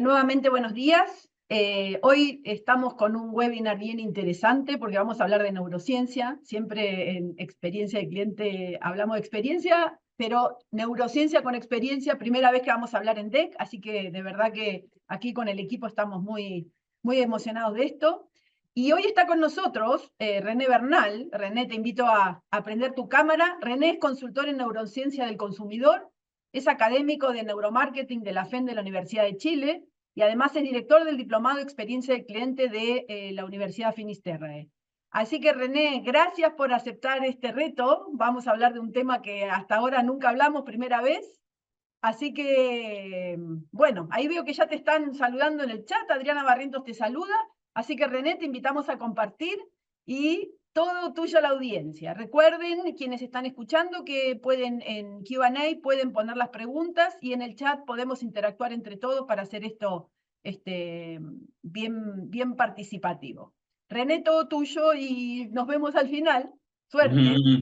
Nuevamente buenos días. Hoy estamos con un webinar bien interesante porque vamos a hablar de neurociencia. Siempre en experiencia de cliente hablamos de experiencia, pero neurociencia con experiencia, primera vez que vamos a hablar en DEC, así que de verdad que aquí con el equipo estamos muy emocionados de esto. Y hoy está con nosotros René Bernal. René, te invito a prender tu cámara. René es consultor en neurociencia del consumidor. Es académico de neuromarketing de la FEN de la Universidad de Chile y además es director del Diplomado de Experiencia del Cliente de la Universidad Finisterre. Así que René, gracias por aceptar este reto. Vamos a hablar de un tema que hasta ahora nunca hablamos, primera vez. Así que, bueno, ahí veo que ya te están saludando en el chat. Adriana Barrientos te saluda. Así que René, te invitamos a compartir y todo tuyo a la audiencia. Recuerden, quienes están escuchando, que pueden en Q&A pueden poner las preguntas y en el chat podemos interactuar entre todos para hacer esto bien participativo. René, todo tuyo y nos vemos al final. Suerte. Mm,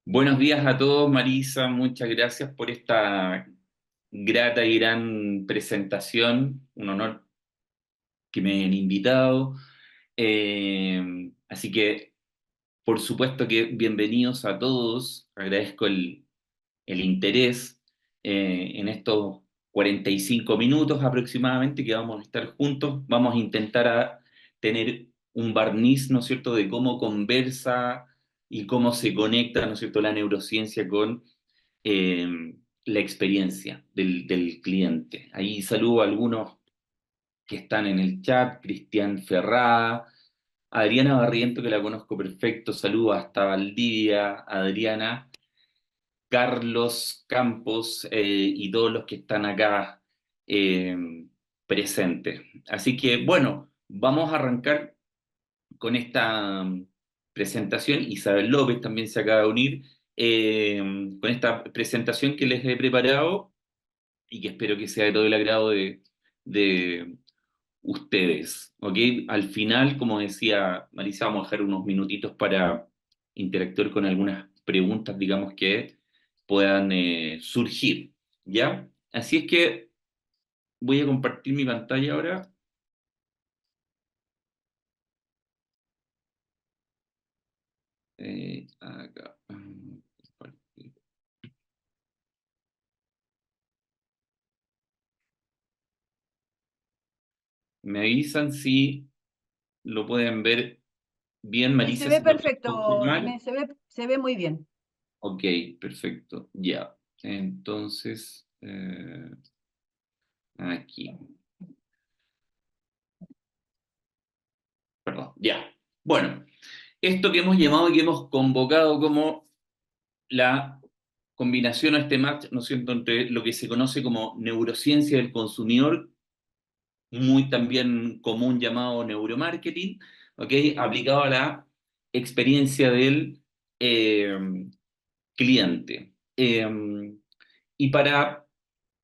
Buenos días a todos, Marisa. Muchas gracias por esta grata y gran presentación. Un honor que me hayan invitado. Así que, por supuesto que bienvenidos a todos. Agradezco el interés en estos 45 minutos aproximadamente que vamos a estar juntos. Vamos a intentar tener un barniz, ¿no es cierto?, de cómo conversa y cómo se conecta, ¿no es cierto?, la neurociencia con la experiencia del cliente. Ahí saludo a algunos que están en el chat: Cristian Ferrada, Adriana Barriento, que la conozco perfecto, saludo hasta Valdivia, Adriana, Carlos Campos y todos los que están acá eh, presentes. Así que, bueno, vamos a arrancar con esta presentación. Isabel López también se acaba de unir con esta presentación que les he preparado y que espero que sea de todo el agrado de ustedes. ¿Ok? Al final, como decía Marisa, vamos a dejar unos minutitos para interactuar con algunas preguntas, digamos, que puedan surgir. ¿Ya? Así es que voy a compartir mi pantalla ahora. Acá. Compartir. Me avisan si lo pueden ver bien, Sí, se Marisa, ve si me pueden perfecto, confirmar. René, se ve muy bien. Ok, perfecto, ya. Entonces, aquí, perdón, ya. Bueno, esto que hemos llamado y que hemos convocado como la combinación o este match, ¿no es cierto?, entre lo que se conoce como neurociencia del consumidor, muy también común llamado neuromarketing, ¿ok?, aplicado a la experiencia del eh, cliente. Y para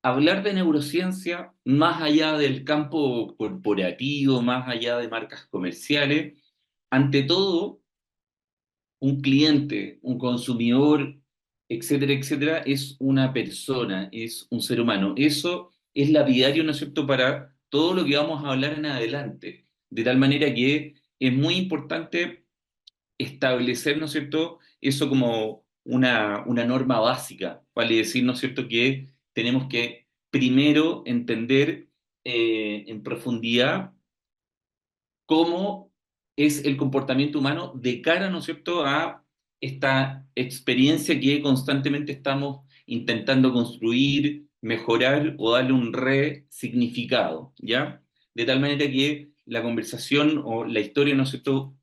hablar de neurociencia, más allá del campo corporativo, más allá de marcas comerciales, ante todo, un cliente, un consumidor, etcétera, etcétera, es una persona, es un ser humano. Eso es lapidario, ¿no es cierto?, para todo lo que vamos a hablar en adelante. De tal manera que es muy importante establecer, ¿no es cierto?, eso como una norma básica. Vale decir, ¿no es cierto?, que tenemos que primero entender en profundidad cómo es el comportamiento humano de cara, ¿no es cierto?, a esta experiencia que constantemente estamos intentando construir, mejorar o darle un resignificado, ¿ya? De tal manera que la conversación o la historia, ¿no es cierto?,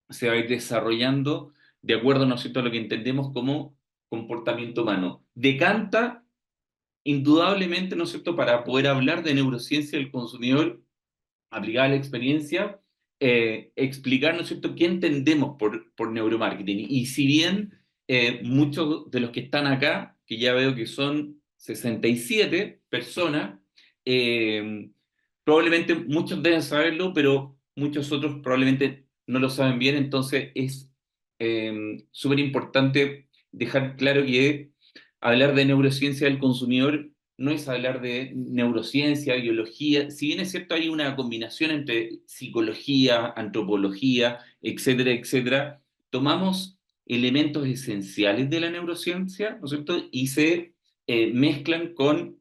se va a ir desarrollando de acuerdo, ¿no es cierto?, a lo que entendemos como comportamiento humano. Decanta, indudablemente, ¿no es cierto?, para poder hablar de neurociencia del consumidor aplicada a la experiencia, explicar, ¿no es cierto?, qué entendemos por neuromarketing. Y si bien muchos de los que están acá, que ya veo que son 67 personas, eh, probablemente muchos deben saberlo, pero muchos otros probablemente no lo saben bien. Entonces es súper importante dejar claro que hablar de neurociencia del consumidor no es hablar de neurociencia, biología, si bien es cierto hay una combinación entre psicología, antropología, etcétera, etcétera, tomamos elementos esenciales de la neurociencia, ¿no es cierto? Y se mezclan con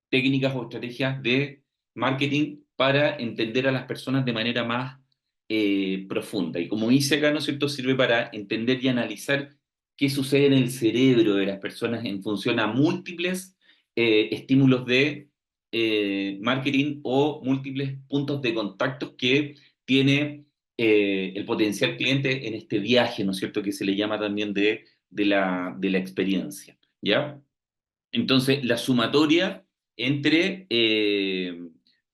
técnicas o estrategias de marketing para entender a las personas de manera más profunda. Y como hice acá, ¿no es cierto?, sirve para entender y analizar qué sucede en el cerebro de las personas en función a múltiples estímulos de marketing o múltiples puntos de contacto que tiene el potencial cliente en este viaje, ¿no es cierto?, que se le llama también de la experiencia, ¿ya? Entonces, la sumatoria entre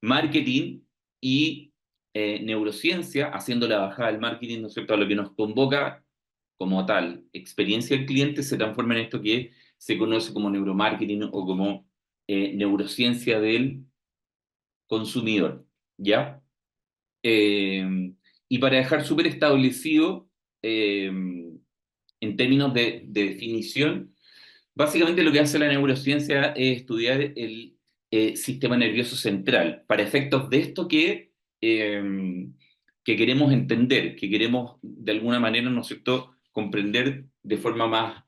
marketing y neurociencia, haciendo la bajada del marketing, ¿no es cierto?, a lo que nos convoca como tal, experiencia del cliente, se transforma en esto que se conoce como neuromarketing o como neurociencia del consumidor, ¿ya? Y para dejar súper establecido, en términos de definición, básicamente lo que hace la neurociencia es estudiar el sistema nervioso central, para efectos de esto que queremos entender, que queremos de alguna manera, ¿no es cierto?, comprender de forma más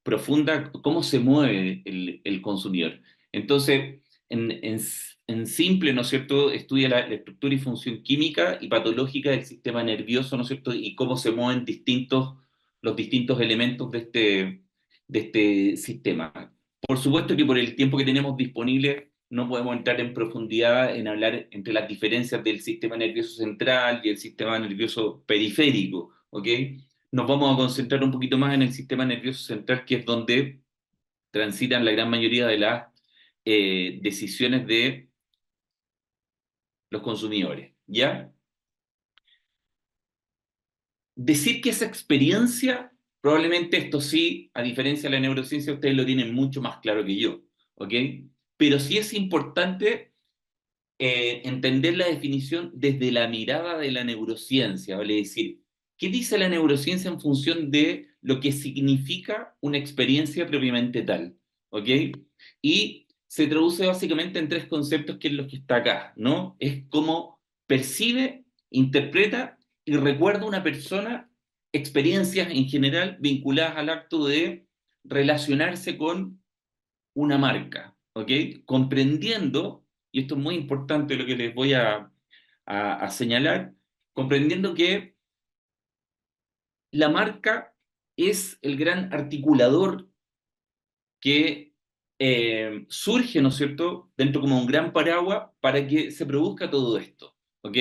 profunda cómo se mueve el consumidor. Entonces, en simple, ¿no es cierto?, estudia la estructura y función química y patológica del sistema nervioso, ¿no es cierto?, y cómo se mueven los distintos elementos de este sistema. Por supuesto que por el tiempo que tenemos disponible no podemos entrar en profundidad en hablar entre las diferencias del sistema nervioso central y el sistema nervioso periférico, ¿ok? Nos vamos a concentrar un poquito más en el sistema nervioso central, que es donde transitan la gran mayoría de las decisiones de los consumidores, ¿ya? Decir que esa experiencia, probablemente esto sí, a diferencia de la neurociencia, ustedes lo tienen mucho más claro que yo, ¿ok? Pero sí es importante entender la definición desde la mirada de la neurociencia, ¿vale? Es decir, ¿qué dice la neurociencia en función de lo que significa una experiencia propiamente tal? ¿Ok? Y se traduce básicamente en tres conceptos que es lo que está acá, ¿no? Es cómo percibe, interpreta y recuerda una persona experiencias en general vinculadas al acto de relacionarse con una marca, ¿ok? Comprendiendo, y esto es muy importante lo que les voy a señalar, comprendiendo que la marca es el gran articulador que surge, ¿no es cierto?, dentro como un gran paraguas para que se produzca todo esto, ¿ok?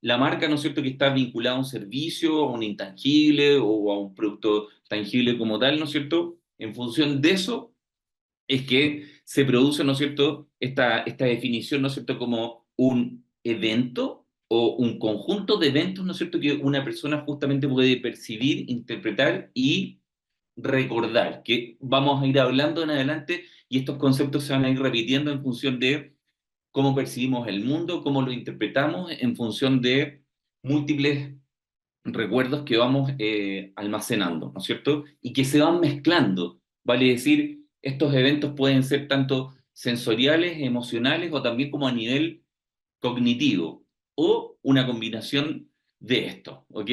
La marca, ¿no es cierto?, que está vinculada a un servicio, a un intangible o a un producto tangible como tal, ¿no es cierto? En función de eso es que se produce, ¿no es cierto?, esta definición, ¿no es cierto?, como un evento o un conjunto de eventos, ¿no es cierto?, que una persona justamente puede percibir, interpretar y recordar, que vamos a ir hablando en adelante y estos conceptos se van a ir repitiendo en función de cómo percibimos el mundo, cómo lo interpretamos, en función de múltiples recuerdos que vamos almacenando, ¿no es cierto? Y que se van mezclando, vale decir, estos eventos pueden ser tanto sensoriales, emocionales o también como a nivel cognitivo, o una combinación de esto, ¿ok?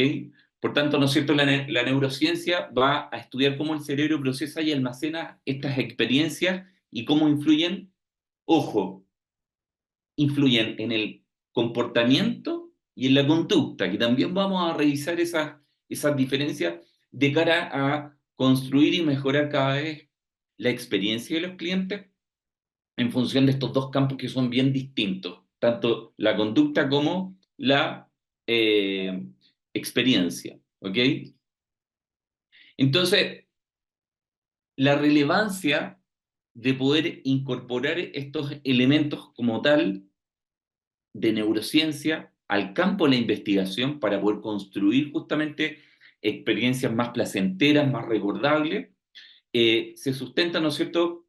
Por tanto, ¿no es cierto? La neurociencia va a estudiar cómo el cerebro procesa y almacena estas experiencias y cómo influyen, ojo, influyen en el comportamiento y en la conducta, que también vamos a revisar esas diferencias de cara a construir y mejorar cada vez la experiencia de los clientes en función de estos dos campos que son bien distintos, tanto la conducta como la experiencia, ¿ok? Entonces, la relevancia de poder incorporar estos elementos como tal de neurociencia al campo de la investigación para poder construir justamente experiencias más placenteras, más recordables, se sustenta, ¿no es cierto?,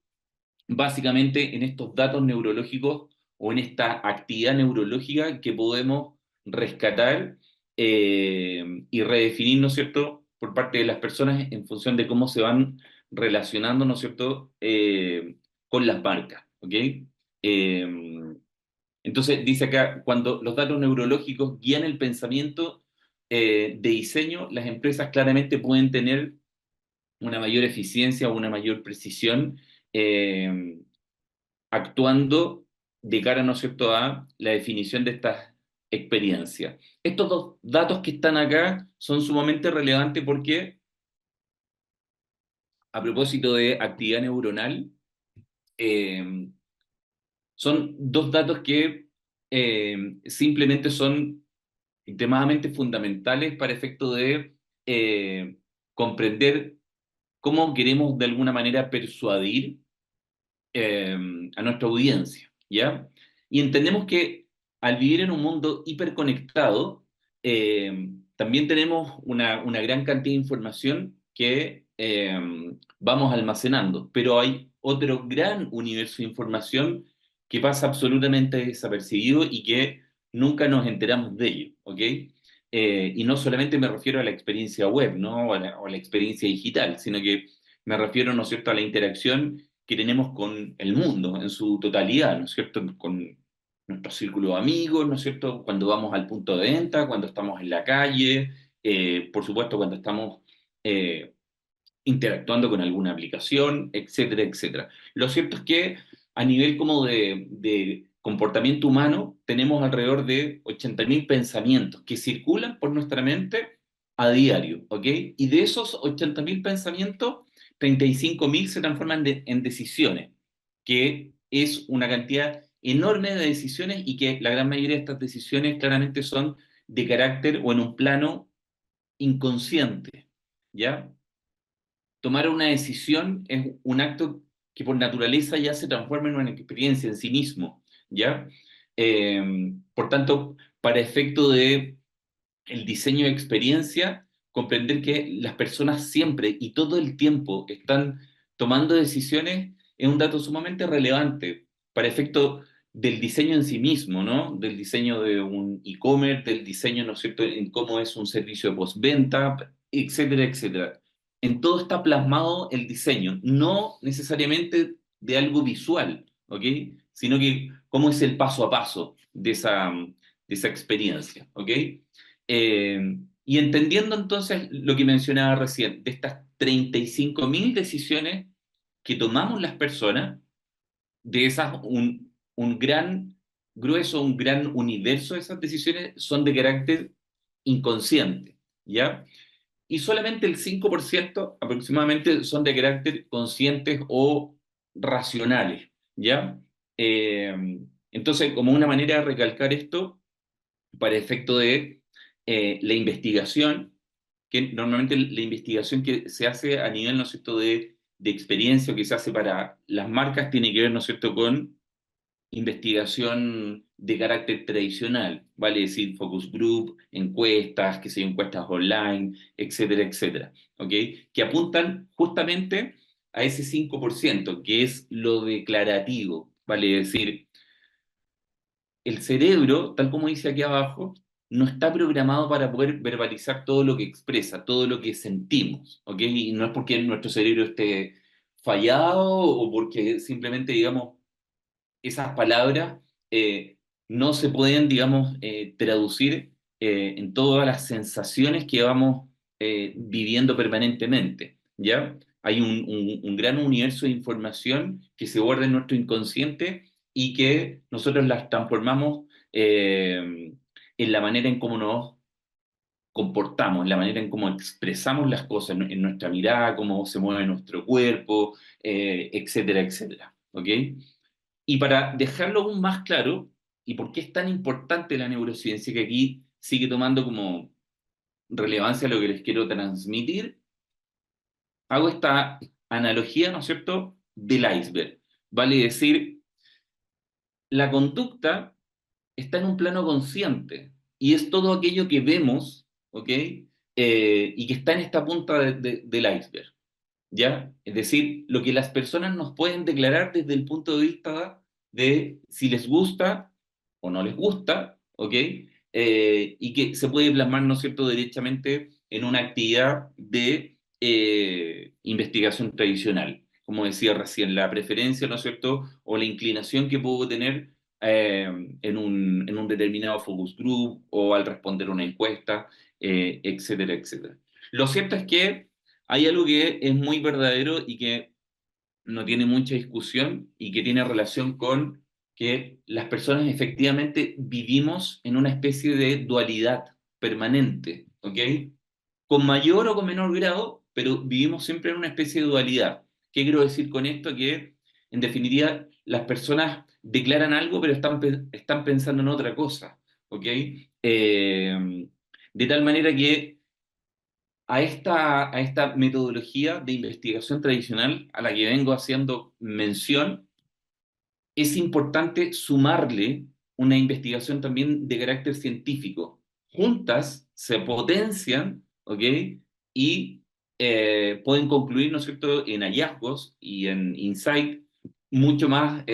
básicamente en estos datos neurológicos o en esta actividad neurológica que podemos rescatar y redefinir, ¿no es cierto?, por parte de las personas en función de cómo se van relacionando, ¿no es cierto?, con las marcas, ¿ok? Entonces, dice acá, cuando los datos neurológicos guían el pensamiento de diseño, las empresas claramente pueden tener una mayor eficiencia o una mayor precisión eh, actuando de cara, ¿no es cierto?, a la definición de estas experiencias. Estos dos datos que están acá son sumamente relevantes porque, a propósito de actividad neuronal, eh, son dos datos que simplemente son extremadamente fundamentales para efecto de comprender cómo queremos de alguna manera persuadir eh, a nuestra audiencia, ¿ya? Y entendemos que al vivir en un mundo hiperconectado, también tenemos una gran cantidad de información que vamos almacenando, pero hay otro gran universo de información que pasa absolutamente desapercibido y que nunca nos enteramos de ello, ¿ok? Y no solamente me refiero a la experiencia web, ¿no? O a la experiencia digital, sino que me refiero, ¿no es cierto?, a la interacción que tenemos con el mundo en su totalidad, ¿no es cierto? Con nuestro círculo de amigos, ¿no es cierto? Cuando vamos al punto de venta, cuando estamos en la calle, por supuesto cuando estamos eh, interactuando con alguna aplicación, etcétera, etcétera. Lo cierto es que a nivel como de comportamiento humano, tenemos alrededor de 80.000 pensamientos que circulan por nuestra mente a diario, ¿ok? Y de esos 80.000 pensamientos, 35.000 se transforman en decisiones, que es una cantidad enorme de decisiones y que la gran mayoría de estas decisiones claramente son de carácter o en un plano inconsciente, ¿ya? Tomar una decisión es un acto que por naturaleza ya se transforma en una experiencia en sí mismo, ¿ya? Por tanto, para efecto de el diseño de experiencia, comprender que las personas siempre y todo el tiempo están tomando decisiones es un dato sumamente relevante para efecto del diseño en sí mismo, ¿no? Del diseño de un e-commerce, del diseño, ¿no es cierto?, en cómo es un servicio de postventa, etcétera, etcétera. En todo está plasmado el diseño, no necesariamente de algo visual, ¿ok? Sino que cómo es el paso a paso de esa experiencia, ¿ok? Y entendiendo entonces lo que mencionaba recién, de estas 35.000 decisiones que tomamos las personas, de esas un gran grueso, un gran universo de esas decisiones son de carácter inconsciente, ¿ya? Y solamente el 5% aproximadamente son de carácter conscientes o racionales, ¿ya? Entonces, como una manera de recalcar esto, para efecto de la investigación, que normalmente la investigación que se hace a nivel, ¿no es cierto?, de experiencia o que se hace para las marcas tiene que ver, ¿no es cierto?, con investigación de carácter tradicional, vale decir focus group, encuestas, que sé yo, encuestas online, etcétera, etcétera, ¿ok? Que apuntan justamente a ese 5% que es lo declarativo, vale decir, el cerebro, tal como dice aquí abajo, no está programado para poder verbalizar todo lo que expresa, todo lo que sentimos, ¿ok? Y no es porque nuestro cerebro esté fallado o porque simplemente, digamos, esas palabras no se pueden, digamos, traducir en todas las sensaciones que vamos viviendo permanentemente, ¿ya? Hay un gran universo de información que se guarda en nuestro inconsciente y que nosotros las transformamos en la manera en cómo nos comportamos, en la manera en cómo expresamos las cosas, en nuestra mirada, cómo se mueve nuestro cuerpo, etcétera, etcétera, ¿ok? Y para dejarlo aún más claro, y por qué es tan importante la neurociencia, que aquí sigue tomando como relevancia lo que les quiero transmitir, hago esta analogía, ¿no es cierto?, del iceberg. Vale decir, la conducta está en un plano consciente y es todo aquello que vemos, ¿ok? Y que está en esta punta del iceberg. ¿Ya? Es decir, lo que las personas nos pueden declarar desde el punto de vista de si les gusta o no les gusta, ¿ok? Y que se puede plasmar, ¿no es cierto?, derechamente en una actividad de investigación tradicional. como decía recién, la preferencia, ¿no es cierto?, o la inclinación que puedo tener en un determinado focus group o al responder una encuesta, etcétera, etcétera. Lo cierto es que hay algo que es muy verdadero y que no tiene mucha discusión y que tiene relación con que las personas efectivamente vivimos en una especie de dualidad permanente, ¿ok? Con mayor o con menor grado, pero vivimos siempre en una especie de dualidad. ¿Qué quiero decir con esto? Que en definitiva las personas declaran algo, pero están pensando en otra cosa, ¿ok? De tal manera que a esta metodología de investigación tradicional a la que vengo haciendo mención, es importante sumarle una investigación también de carácter científico. Juntas se potencian, ¿ok? Y pueden concluir, ¿no es cierto?, en hallazgos y en insight mucho más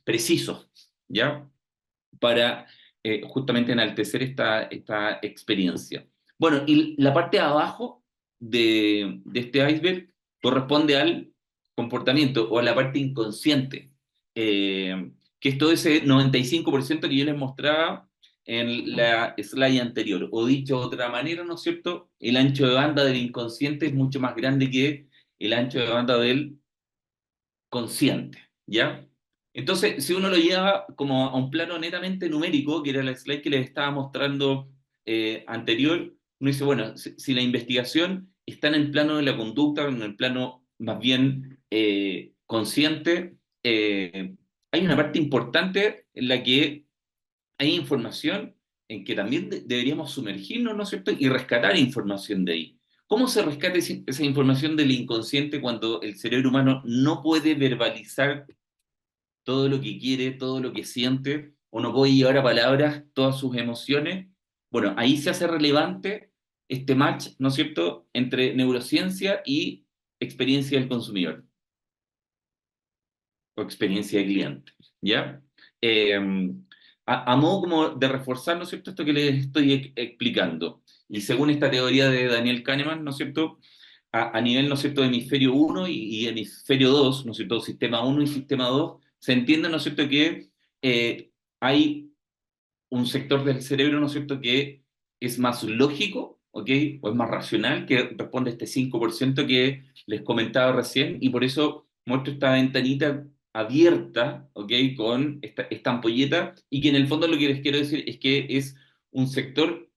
precisos, ¿ya? Para justamente enaltecer esta experiencia. Bueno, y la parte de abajo de este iceberg corresponde al comportamiento o a la parte inconsciente, que es todo ese 95% que yo les mostraba en la slide anterior, o dicho de otra manera, ¿no es cierto? El ancho de banda del inconsciente es mucho más grande que el ancho de banda del consciente, ¿ya? Entonces, si uno lo lleva como a un plano netamente numérico, que era la slide que les estaba mostrando anterior, uno dice, bueno, si la investigación está en el plano de la conducta, en el plano más bien consciente, hay una parte importante en la que hay información en que también deberíamos sumergirnos, ¿no es cierto?, y rescatar información de ahí. ¿Cómo se rescata esa información del inconsciente cuando el cerebro humano no puede verbalizar todo lo que quiere, todo lo que siente, o no puede llevar a palabras todas sus emociones? Bueno, ahí se hace relevante este match, ¿no es cierto?, entre neurociencia y experiencia del consumidor o experiencia de cliente, ¿ya? Eh, a modo como de reforzar, ¿no es cierto?, esto que les estoy explicando. Y según esta teoría de Daniel Kahneman, ¿no es cierto?, a nivel, ¿no es cierto?, de hemisferio 1 y hemisferio 2, ¿no es cierto?, sistema 1 y sistema 2, se entiende, ¿no es cierto?, que hay un sector del cerebro, ¿no es cierto?, que es más lógico, ¿ok? O es más racional, que responde a este 5% que les comentaba recién, y por eso muestro esta ventanita abierta, ¿ok? Con esta ampolleta, y que en el fondo lo que les quiero decir es que es un sector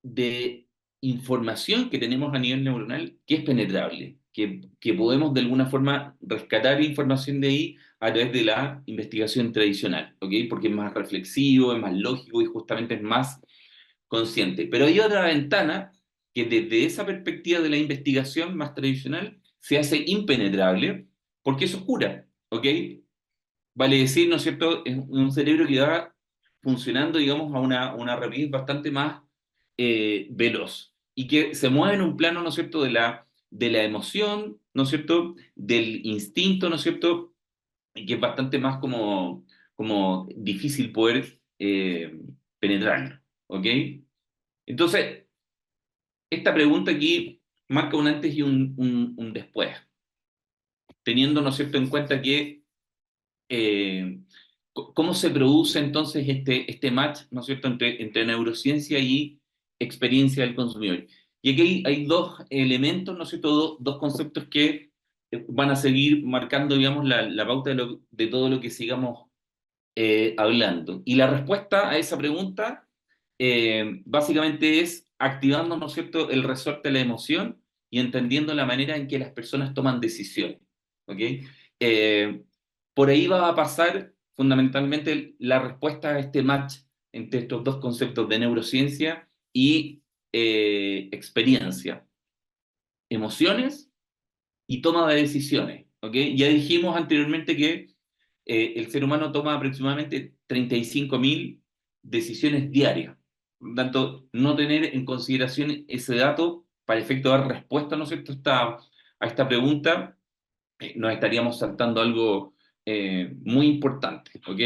de información que tenemos a nivel neuronal que es penetrable, que podemos de alguna forma rescatar información de ahí a través de la investigación tradicional, ¿ok? Porque es más reflexivo, es más lógico y justamente es más consciente. Pero hay otra ventana que desde esa perspectiva de la investigación más tradicional se hace impenetrable porque es oscura, ¿ok? Vale decir, ¿no es cierto?, es un cerebro que va funcionando, digamos, a una rapidez bastante más veloz y que se mueve en un plano, ¿no es cierto?, de la emoción, ¿no es cierto?, del instinto, ¿no es cierto?, y que es bastante más como difícil poder penetrarlo, ¿ok? Entonces, esta pregunta aquí marca un antes y un después, teniendo, ¿no es cierto?, en cuenta que eh, ¿cómo se produce entonces este match, ¿no es cierto?, entre neurociencia y experiencia del consumidor? Y aquí hay dos elementos, ¿no es cierto?, dos conceptos que van a seguir marcando, digamos, la pauta de todo lo que sigamos hablando. Y la respuesta a esa pregunta básicamente es activando, ¿no es cierto?, el resorte de la emoción y entendiendo la manera en que las personas toman decisiones. ¿Ok? Eh, por ahí va a pasar fundamentalmente la respuesta a este match entre estos dos conceptos de neurociencia y experiencia, emociones y toma de decisiones. ¿Ok? Ya dijimos anteriormente que el ser humano toma aproximadamente 35.000 decisiones diarias. Por lo tanto, no tener en consideración ese dato para efecto de dar respuesta, ¿no es cierto?, a esta pregunta, nos estaríamos saltando algo muy importante, ¿ok?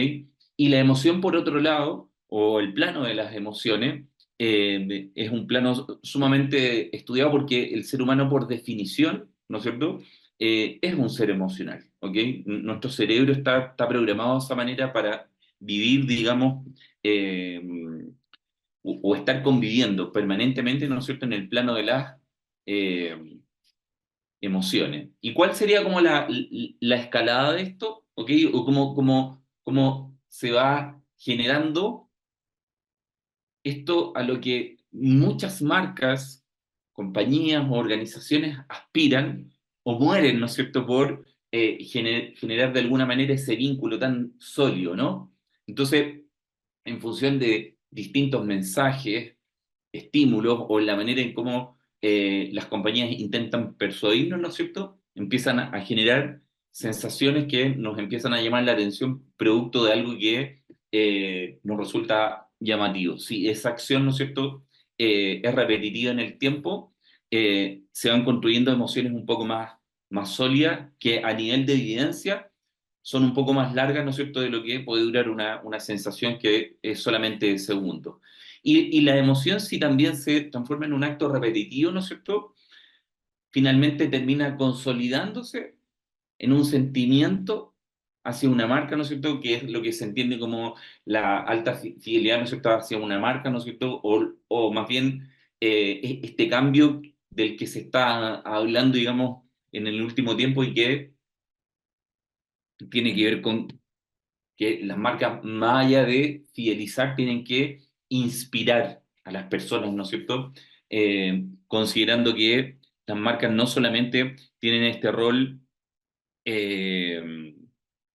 Y la emoción, por otro lado, o el plano de las emociones, es un plano sumamente estudiado porque el ser humano, por definición, ¿no es cierto? Es un ser emocional, ¿ok? Nuestro cerebro está programado de esa manera para vivir, digamos, eh, o estar conviviendo permanentemente, ¿no es cierto?, en el plano de las eh, emociones. ¿Y cuál sería como la escalada de esto? ¿Ok? O cómo se va generando esto a lo que muchas marcas, compañías o organizaciones aspiran o mueren, ¿no es cierto?, por generar de alguna manera ese vínculo tan sólido, ¿no? Entonces, en función de distintos mensajes, estímulos o la manera en cómo las compañías intentan persuadirnos, ¿no es cierto? Empiezan a generar sensaciones que nos empiezan a llamar la atención producto de algo que nos resulta llamativo. Si esa acción, ¿no es cierto?, es repetitiva en el tiempo, se van construyendo emociones un poco más sólidas que a nivel de evidencia son un poco más largas, ¿no es cierto?, de lo que puede durar una sensación que es solamente de segundos. Y la emoción, si también se transforma en un acto repetitivo, ¿no es cierto?, finalmente termina consolidándose en un sentimiento hacia una marca, ¿no es cierto?, que es lo que se entiende como la alta fidelidad, ¿no es cierto?, hacia una marca, ¿no es cierto?, o más bien este cambio del que se está hablando, digamos, en el último tiempo y que tiene que ver con que las marcas, más allá de fidelizar, tienen que inspirar a las personas, ¿no es cierto? Considerando que las marcas no solamente tienen este rol eh,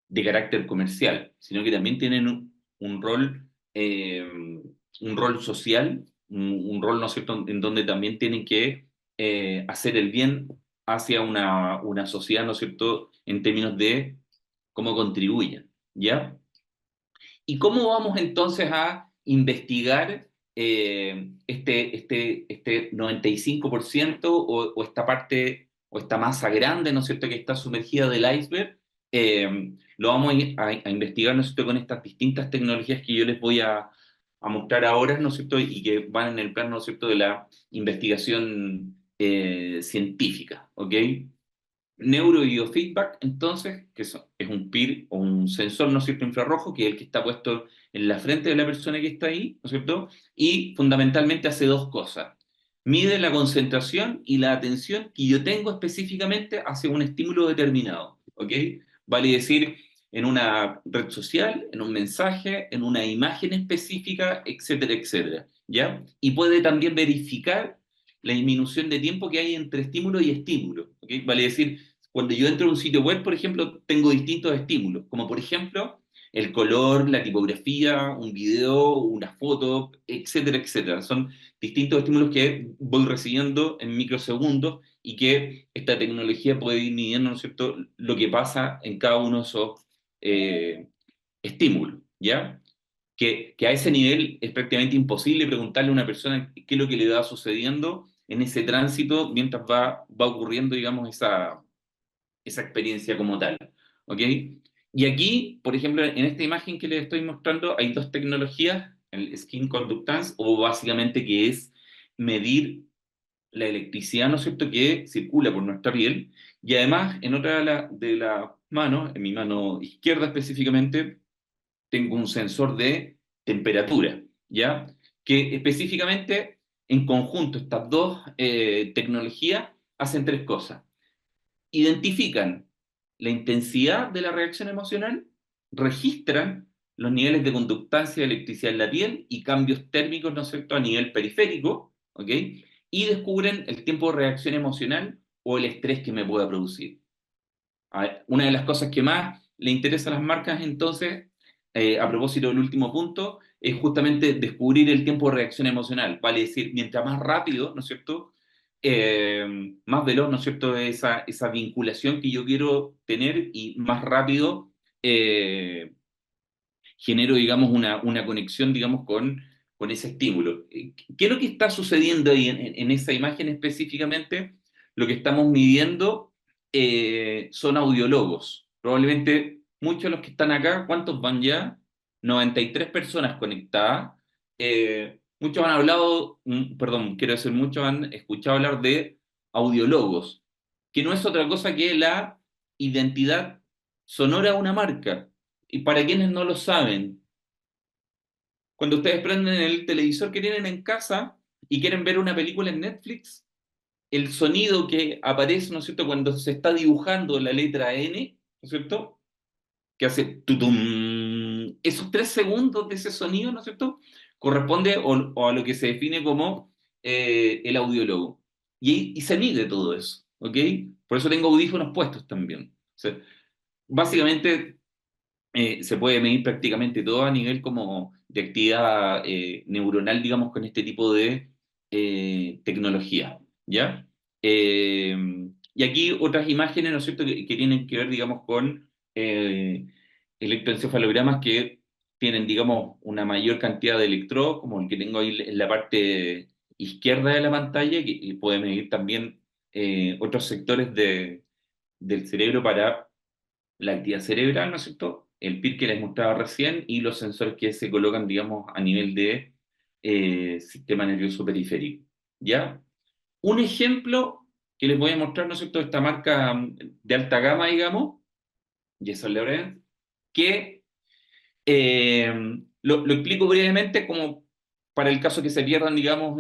de carácter comercial, sino que también tienen un rol social, un rol, ¿no es cierto?, en donde también tienen que hacer el bien hacia una sociedad, ¿no es cierto?, en términos de cómo contribuyen, ¿ya? ¿Y cómo vamos entonces a investigar este 95% o esta parte o esta masa grande, ¿no es cierto?, que está sumergida del iceberg? Lo vamos a investigar, ¿no es cierto?, con estas distintas tecnologías que yo les voy a mostrar ahora, ¿no es cierto?, y que van en el plano, ¿no es cierto?, de la investigación científica, ¿ok? Neurobiofeedback, entonces, es un PIR o un sensor, ¿no es cierto?, infrarrojo, que es el que está puesto en la frente de la persona que está ahí, ¿no es cierto? Y fundamentalmente hace dos cosas. Mide la concentración y la atención que yo tengo específicamente hacia un estímulo determinado, ¿ok? Vale decir, en una red social, en un mensaje, en una imagen específica, etcétera, etcétera, ¿ya? Y puede también verificar la disminución de tiempo que hay entre estímulo y estímulo, ¿ok? Vale decir, cuando yo entro a un sitio web, por ejemplo, tengo distintos estímulos, como por ejemplo el color, la tipografía, un video, una foto, etcétera, etcétera. Son distintos estímulos que voy recibiendo en microsegundos y que esta tecnología puede ir midiendo, ¿no es cierto?, lo que pasa en cada uno de esos estímulos, ¿ya? Que a ese nivel es prácticamente imposible preguntarle a una persona qué es lo que le va sucediendo en ese tránsito mientras va ocurriendo, digamos, esa experiencia como tal. ¿Ok? Y aquí, por ejemplo, en esta imagen que les estoy mostrando, hay dos tecnologías, el skin conductance, o básicamente que es medir la electricidad, ¿no es cierto?, que circula por nuestra piel, y además en otra de las manos, en mi mano izquierda específicamente, tengo un sensor de temperatura, ¿ya? Que específicamente, en conjunto, estas dos tecnologías hacen tres cosas. Identifican la intensidad de la reacción emocional, registran los niveles de conductancia de electricidad en la piel y cambios térmicos, ¿no es cierto?, a nivel periférico, ¿ok? Y descubren el tiempo de reacción emocional o el estrés que me pueda producir. A ver, una de las cosas que más le interesa a las marcas, entonces, a propósito del último punto, es justamente descubrir el tiempo de reacción emocional. Vale decir, mientras más rápido, ¿no es cierto?, más veloz, ¿no es cierto?, esa vinculación que yo quiero tener y más rápido genero, digamos, una conexión, digamos, con ese estímulo. ¿Qué es lo que está sucediendo ahí en esa imagen específicamente? Lo que estamos midiendo son audiólogos. Probablemente muchos de los que están acá, ¿cuántos van ya? 93 personas conectadas. Muchos han hablado, perdón, quiero decir, muchos han escuchado hablar de audiólogos. que no es otra cosa que la identidad sonora de una marca. Y para quienes no lo saben, cuando ustedes prenden el televisor que tienen en casa y quieren ver una película en Netflix, el sonido que aparece, ¿no es cierto?, cuando se está dibujando la letra N, ¿no es cierto?, que hace tutum, esos 3 segundos de ese sonido, ¿no es cierto?, corresponde o a lo que se define como el audiólogo. Y se mide todo eso, ¿ok? Por eso tengo audífonos puestos también. O sea, básicamente se puede medir prácticamente todo a nivel como de actividad neuronal, digamos, con este tipo de tecnología, ¿ya? Eh, y aquí otras imágenes, ¿no es cierto?, que tienen que ver, digamos, con electroencefalogramas que tienen, digamos, una mayor cantidad de electrodos, como el que tengo ahí en la parte izquierda de la pantalla, que puede medir también otros sectores del cerebro para la actividad cerebral, ¿no es cierto? El PIR que les mostraba recién y los sensores que se colocan, digamos, a nivel de sistema nervioso periférico. ¿Ya? Un ejemplo que les voy a mostrar, ¿no es cierto?, de esta marca de alta gama, digamos, Yesol Laurent, que lo explico brevemente como para el caso que se pierdan, digamos,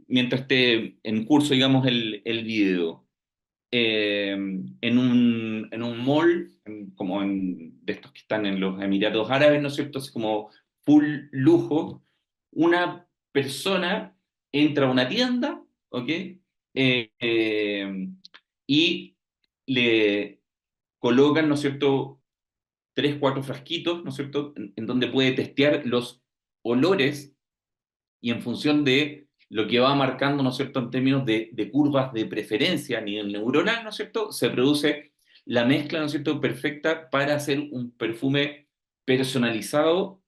mientras esté en curso, digamos, el video en un mall, de estos que están en los Emiratos Árabes, ¿no es cierto? Así como full lujo, una persona entra a una tienda, ¿ok? Y le colocan, ¿no es cierto?, 3, 4 frasquitos, ¿no es cierto?, en donde puede testear los olores y en función de lo que va marcando, ¿no es cierto?, en términos de curvas de preferencia a nivel neuronal, ¿no es cierto?, se produce la mezcla, ¿no es cierto?, perfecta para hacer un perfume personalizado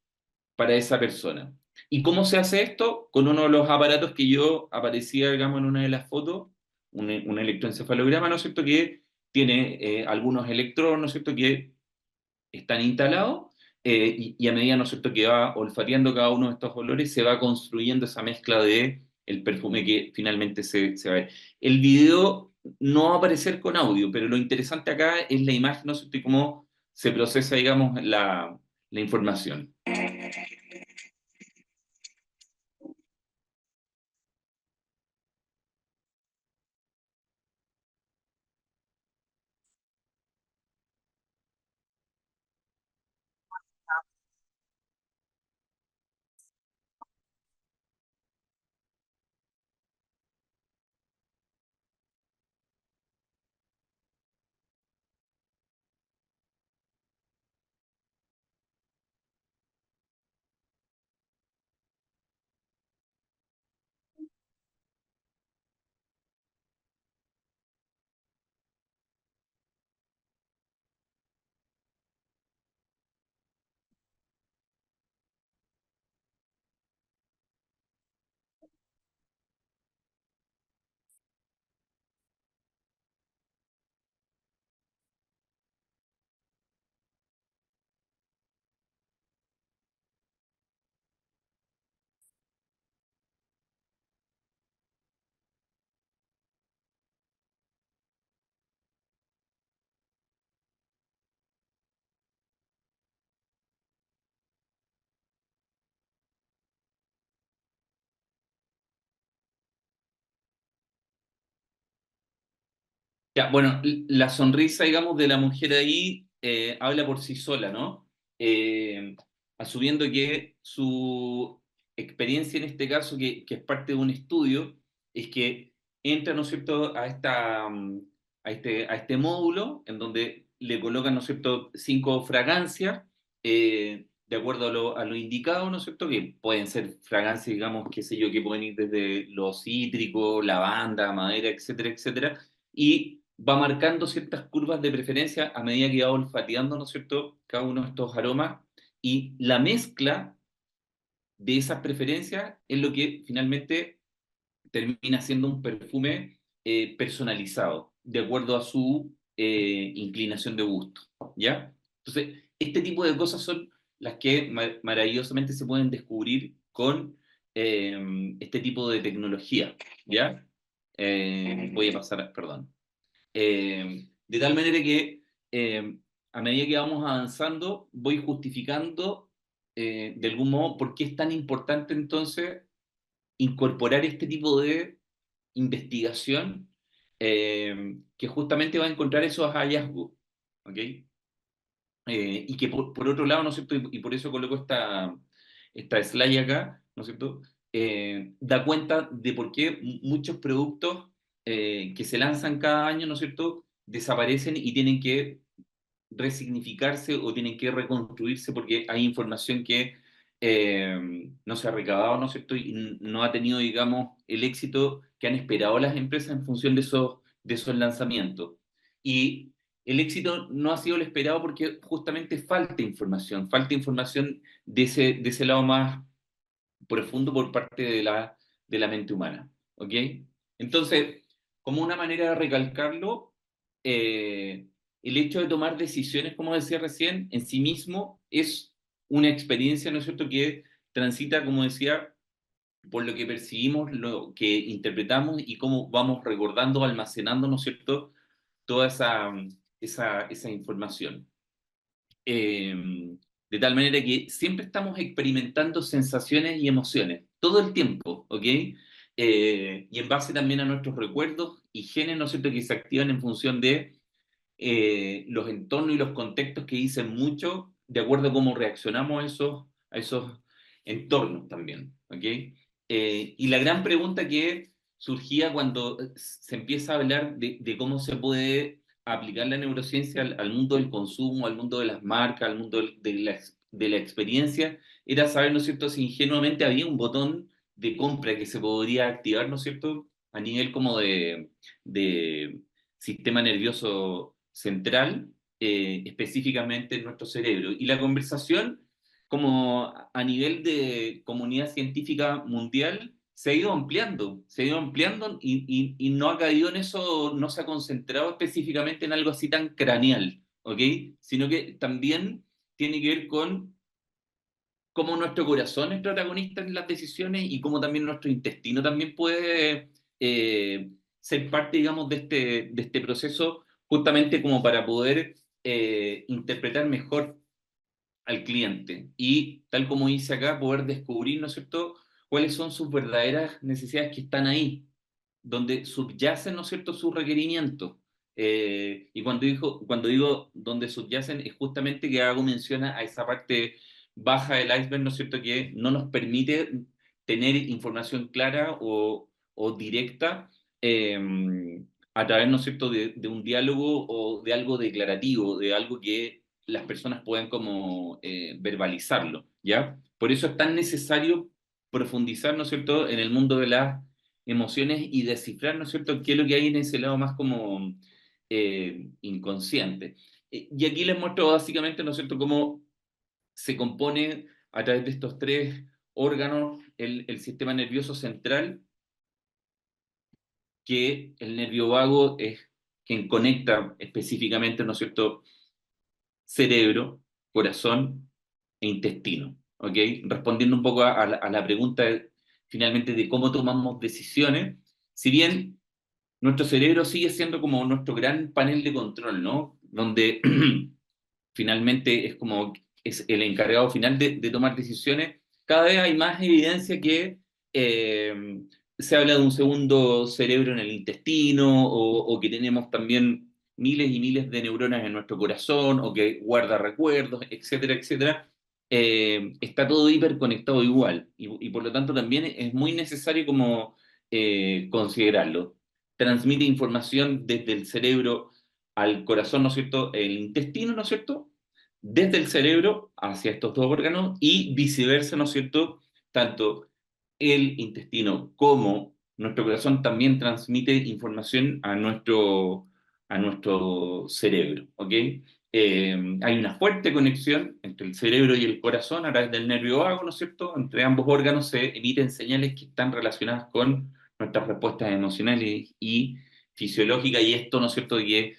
para esa persona. ¿Y cómo se hace esto? Con uno de los aparatos que yo aparecía, digamos, en una de las fotos, un electroencefalograma, ¿no es cierto?, que tiene algunos electrodos, ¿no es cierto?, que están instalados y a medida, ¿no es cierto?, que va olfateando cada uno de estos olores, se va construyendo esa mezcla de el perfume que finalmente se va a ver. El video no va a aparecer con audio, pero lo interesante acá es la imagen, ¿no es cierto?, y cómo se procesa, digamos, la información. Ya, bueno, la sonrisa, digamos, de la mujer ahí habla por sí sola, ¿no? Asumiendo que su experiencia en este caso, que es parte de un estudio, es que entra, ¿no es cierto?, a este módulo en donde le colocan, ¿no es cierto?, 5 fragancias de acuerdo a lo indicado, ¿no es cierto?, que pueden ser fragancias, digamos, qué sé yo, que pueden ir desde lo cítrico, lavanda, madera, etcétera, etcétera, y va marcando ciertas curvas de preferencia a medida que va olfateando, ¿no es cierto?, cada uno de estos aromas, y la mezcla de esas preferencias es lo que finalmente termina siendo un perfume personalizado, de acuerdo a su inclinación de gusto, ¿ya? Entonces, este tipo de cosas son las que maravillosamente se pueden descubrir con este tipo de tecnología, ¿ya? Voy a pasar, perdón. De tal manera que a medida que vamos avanzando, voy justificando de algún modo por qué es tan importante entonces incorporar este tipo de investigación que justamente va a encontrar esos hallazgos, ¿ok? Y que por otro lado, ¿no es cierto? Y por eso coloco esta slide acá, ¿no es cierto? Da cuenta de por qué muchos productos que se lanzan cada año, ¿no es cierto?, desaparecen y tienen que resignificarse o tienen que reconstruirse porque hay información que no se ha recabado, ¿no es cierto? Y no ha tenido, digamos, el éxito que han esperado las empresas en función de esos lanzamientos. Y el éxito no ha sido el esperado porque justamente falta información de ese lado más profundo por parte de la mente humana, ¿ok? Entonces, como una manera de recalcarlo, eh, el hecho de tomar decisiones, como decía recién, en sí mismo es una experiencia, ¿no es cierto?, que transita, como decía, por lo que percibimos, lo que interpretamos y cómo vamos recordando, almacenando, ¿no es cierto?, toda esa información. De tal manera que siempre estamos experimentando sensaciones y emociones, todo el tiempo, ¿ok? Y en base también a nuestros recuerdos y genes, ¿no es cierto?, que se activan en función de los entornos y los contextos que dicen mucho de acuerdo a cómo reaccionamos a esos entornos también, ¿ok? Y la gran pregunta que surgía cuando se empieza a hablar de cómo se puede aplicar la neurociencia al mundo del consumo, al mundo de las marcas, al mundo de la experiencia, era saber, ¿no es cierto?, si ingenuamente había un botón de compra que se podría activar, ¿no es cierto?, a nivel como de sistema nervioso central, específicamente en nuestro cerebro. Y la conversación, como a nivel de comunidad científica mundial, se ha ido ampliando y no ha caído en eso, no se ha concentrado específicamente en algo así tan craneal, ¿ok? Sino que también tiene que ver con cómo nuestro corazón es protagonista en las decisiones y cómo también nuestro intestino también puede ser parte, digamos, de este proceso, justamente como para poder interpretar mejor al cliente y, tal como dice acá, poder descubrir, ¿no es cierto?, cuáles son sus verdaderas necesidades que están ahí, donde subyacen, ¿no es cierto?, sus requerimientos. Y cuando digo donde subyacen, es justamente que hago mención a esa parte baja del iceberg, ¿no es cierto?, que no nos permite tener información clara o directa a través, ¿no es cierto?, de un diálogo o de algo declarativo, de algo que las personas puedan como verbalizarlo, ¿ya? Por eso es tan necesario profundizar, ¿no es cierto?, en el mundo de las emociones y descifrar, ¿no es cierto?, qué es lo que hay en ese lado más como inconsciente. Y aquí les muestro básicamente, ¿no es cierto?, cómo se compone a través de estos tres órganos el sistema nervioso central, que el nervio vago es quien conecta específicamente, ¿no es cierto?, cerebro, corazón e intestino, ¿ok? Respondiendo un poco a la pregunta finalmente de cómo tomamos decisiones, si bien nuestro cerebro sigue siendo como nuestro gran panel de control, ¿no? Donde finalmente es el encargado final de tomar decisiones, cada vez hay más evidencia que eh, se habla de un segundo cerebro en el intestino o que tenemos también miles y miles de neuronas en nuestro corazón o que guarda recuerdos, etcétera, etcétera. Está todo hiperconectado igual y por lo tanto también es muy necesario como considerarlo. Transmite información desde el cerebro al corazón, ¿no es cierto? El intestino, ¿no es cierto? Desde el cerebro hacia estos dos órganos y viceversa, ¿no es cierto? Tanto el intestino como nuestro corazón también transmite información a nuestro cerebro, ¿ok? Hay una fuerte conexión entre el cerebro y el corazón a través del nervio vago, ¿no es cierto? Entre ambos órganos se emiten señales que están relacionadas con nuestras respuestas emocionales y fisiológicas, y esto, ¿no es cierto?, de que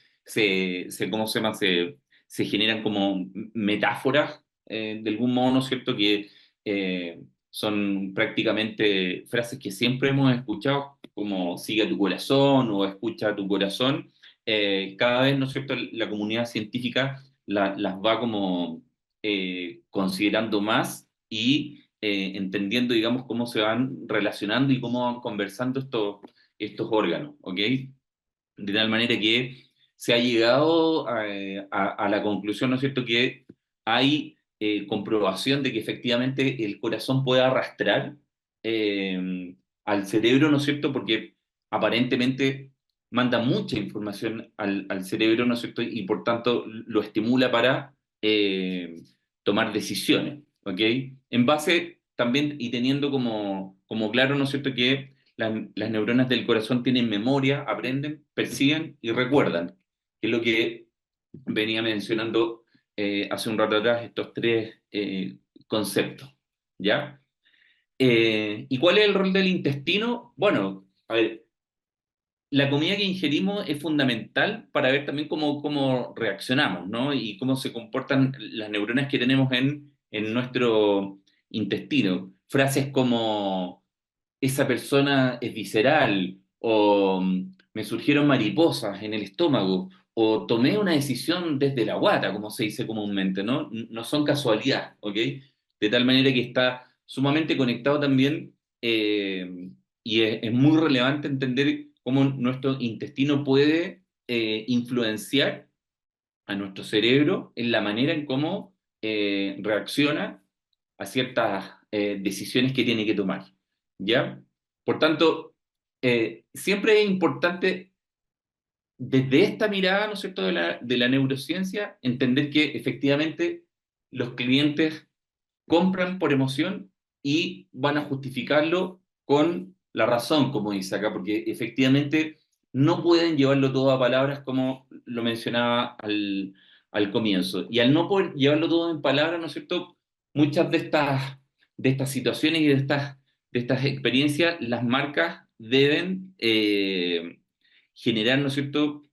¿cómo se llama? Se generan como metáforas, de algún modo, ¿no es cierto?, que son prácticamente frases que siempre hemos escuchado, como sigue a tu corazón o escucha a tu corazón, cada vez, ¿no es cierto?, la comunidad científica las va como considerando más y entendiendo, digamos, cómo se van relacionando y cómo van conversando estos órganos, ¿ok? De tal manera que se ha llegado a la conclusión, ¿no es cierto?, que hay comprobación de que efectivamente el corazón puede arrastrar al cerebro, ¿no es cierto?, porque aparentemente manda mucha información al cerebro, ¿no es cierto?, y por tanto lo estimula para tomar decisiones, ¿ok? En base también y teniendo como claro, ¿no es cierto?, que las neuronas del corazón tienen memoria, aprenden, persiguen y recuerdan, que es lo que venía mencionando hace un rato atrás, estos tres conceptos, ¿ya? ¿Y cuál es el rol del intestino? Bueno, a ver, la comida que ingerimos es fundamental para ver también cómo reaccionamos, ¿no? Y cómo se comportan las neuronas que tenemos en nuestro intestino. Frases como esa persona es visceral, o me surgieron mariposas en el estómago, o tomé una decisión desde la guata, como se dice comúnmente, ¿no? No son casualidad, ¿ok? De tal manera que está sumamente conectado también, y es muy relevante entender cómo nuestro intestino puede influenciar a nuestro cerebro en la manera en cómo reacciona a ciertas decisiones que tiene que tomar, ¿ya? Por tanto, siempre es importante desde esta mirada, ¿no es cierto?, de la neurociencia, entender que efectivamente los clientes compran por emoción y van a justificarlo con la razón, como dice acá, porque efectivamente no pueden llevarlo todo a palabras como lo mencionaba al comienzo. Y al no poder llevarlo todo en palabras, ¿no es cierto? Muchas de estas situaciones y de estas experiencias, las marcas deben generar, ¿no es cierto?,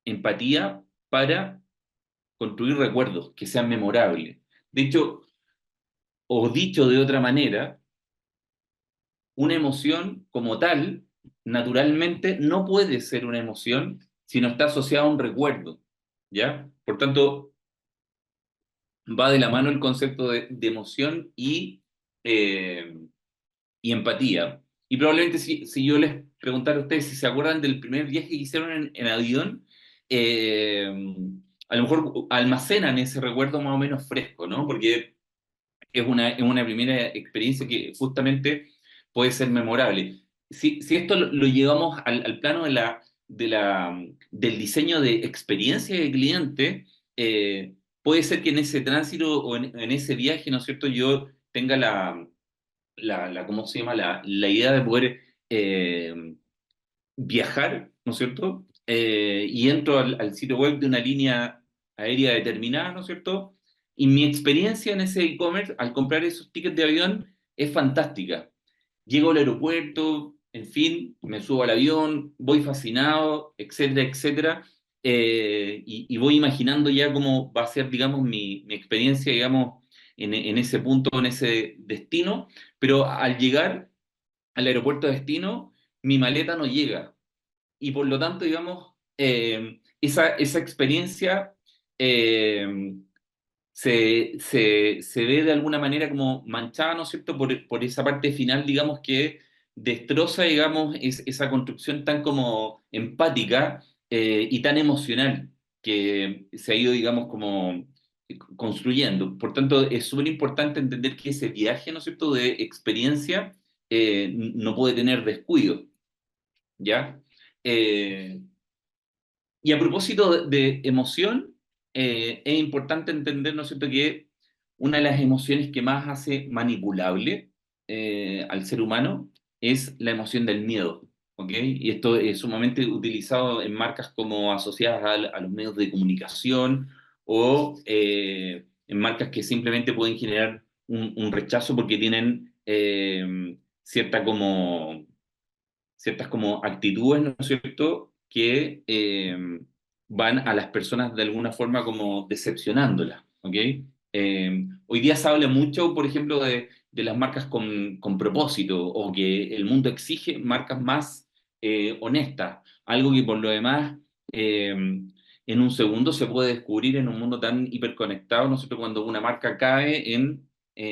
empatía para construir recuerdos que sean memorables. De hecho, o dicho de otra manera, una emoción como tal, naturalmente, no puede ser una emoción si no está asociada a un recuerdo, ¿ya? Por tanto, va de la mano el concepto de emoción y empatía. Y probablemente si yo les preguntara a ustedes si se acuerdan del primer viaje que hicieron en avión, eh, a lo mejor almacenan ese recuerdo más o menos fresco, ¿no? Porque es una primera experiencia que justamente puede ser memorable. Si esto lo llevamos al plano del diseño de experiencia de cliente, puede ser que en ese tránsito o en ese viaje, ¿no es cierto?, yo tenga ¿cómo se llama? La idea de poder viajar, ¿no es cierto? Y entro al sitio web de una línea aérea determinada, ¿no es cierto? Y mi experiencia en ese e-commerce al comprar esos tickets de avión es fantástica. Llego al aeropuerto, en fin, me subo al avión, voy fascinado, etcétera, etcétera, y voy imaginando ya cómo va a ser, digamos, mi experiencia, digamos, en ese punto, en ese destino, pero al llegar al aeropuerto de destino, mi maleta no llega y por lo tanto, digamos, esa experiencia eh, se ve de alguna manera como manchada, ¿no es cierto?, por esa parte final, digamos, que destroza, digamos, esa construcción tan como empática y tan emocional que se ha ido, digamos, como construyendo. Por tanto, es súper importante entender que ese viaje, ¿no es cierto?, de experiencia no puede tener descuido, ¿ya? Eh, y a propósito de emoción, es importante entender, ¿no es cierto?, que una de las emociones que más hace manipulable al ser humano es la emoción del miedo, ¿ok? Y esto es sumamente utilizado en marcas como asociadas a los medios de comunicación o en marcas que simplemente pueden generar un rechazo porque tienen ciertas como actitudes, ¿no es cierto?, que van a las personas de alguna forma como decepcionándolas, ¿ok? Hoy día se habla mucho, por ejemplo, de las marcas con propósito o que el mundo exige marcas más honesta, algo que por lo demás en un segundo se puede descubrir en un mundo tan hiperconectado, ¿no es cierto?, cuando una marca cae en